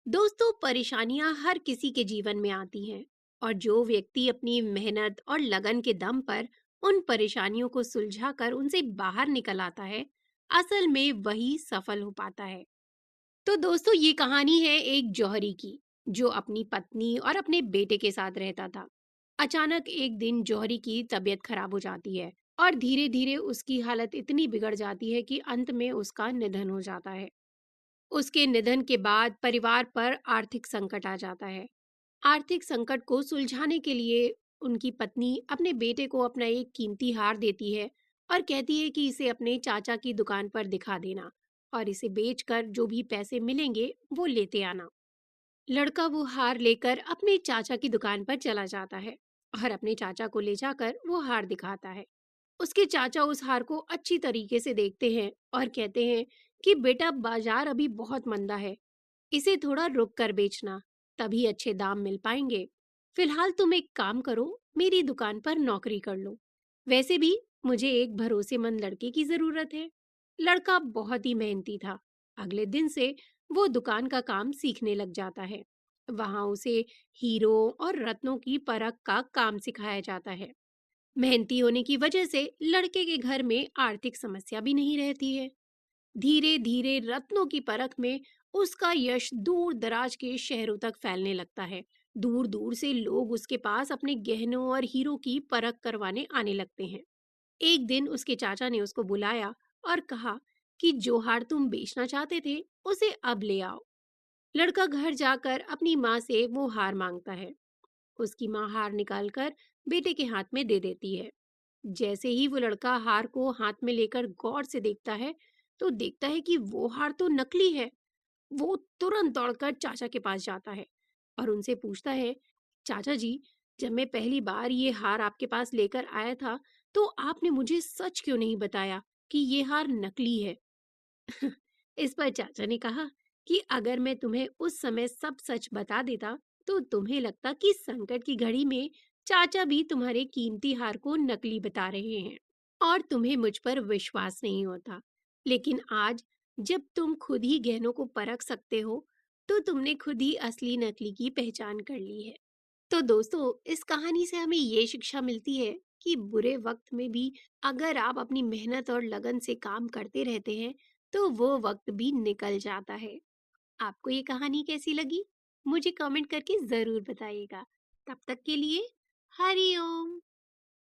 दोस्तों, परेशानियां हर किसी के जीवन में आती हैं। और जो व्यक्ति अपनी मेहनत और लगन के दम पर उन परेशानियों को सुलझाकर उनसे बाहर निकल आता है, असल में वही सफल हो पाता है। तो दोस्तों, ये कहानी है एक जौहरी की, जो अपनी पत्नी और अपने बेटे के साथ रहता था। अचानक एक दिन जौहरी की तबीयत खराब हो जाती है और धीरे धीरे उसकी हालत इतनी बिगड़ जाती है कि अंत में उसका निधन हो जाता है। उसके निधन के बाद परिवार पर आर्थिक संकट आ जाता है। आर्थिक संकट को सुलझाने के लिए उनकी पत्नी अपने बेटे को अपना एक कीमती हार देती है और कहती है कि इसे अपने चाचा की दुकान पर दिखा देना और इसे बेचकर जो भी पैसे मिलेंगे वो लेते आना। लड़का वो हार लेकर अपने चाचा की दुकान पर चला जाता है और अपने चाचा को ले जाकर वो हार दिखाता है। उसके चाचा उस हार को अच्छी तरीके से देखते हैं और कहते हैं कि बेटा, बाजार अभी बहुत मंदा है, इसे थोड़ा रुक कर बेचना, तभी अच्छे दाम मिल पाएंगे। फिलहाल तुम एक काम करो, मेरी दुकान पर नौकरी कर लो। वैसे भी मुझे एक भरोसेमंद लड़के की जरूरत है। लड़का बहुत ही मेहनती था। अगले दिन से वो दुकान का काम सीखने लग जाता है। वहां उसे हीरो और रत्नों की परख का काम सिखाया जाता है। मेहनती होने की वजह से लड़के के घर में आर्थिक समस्या भी नहीं रहती है। धीरे धीरे रत्नों की परख में उसका यश दूर दराज के शहरों तक फैलने लगता है। दूर दूर से लोग उसके पास अपने गहनों और हीरो की परख करवाने आने लगते हैं। एक दिन उसके चाचा ने उसको बुलाया और कहा कि जो हार तुम बेचना चाहते थे उसे अब ले आओ। लड़का घर जाकर अपनी माँ से वो हार मांगता है। उसकी माँ हार निकालकर बेटे के हाथ में दे देती है। जैसे ही वो लड़का हार को हाथ में लेकर गौर से देखता है, तो देखता है कि वो हार तो नकली है। वो तुरंत दौड़कर चाचा के पास जाता है और उनसे पूछता है, चाचा जी, जब मैं पहली बार ये हार आपके पास लेकर आया था, तो आपने मुझे सच क्यों नहीं बताया कि ये हार नकली है? इस पर चाचा ने कहा कि अगर मैं तुम्हें उस समय सब सच बता देता, तो तुम्हें लगता कि संकट की घड़ी में चाचा भी तुम्हारे कीमती हार को नकली बता रहे हैं और तुम्हें मुझ पर विश्वास नहीं होता। लेकिन आज जब तुम खुद ही गहनों को परख सकते हो, तो तुमने खुद ही असली नकली की पहचान कर ली है। तो दोस्तों, इस कहानी से हमें ये शिक्षा मिलती है कि बुरे वक्त में भी अगर आप अपनी मेहनत और लगन से काम करते रहते हैं, तो वो वक्त भी निकल जाता है। आपको ये कहानी कैसी लगी? मुझे कमेंट करके ज़रूर बताइएगा। तब तक के लिए हरि ओम।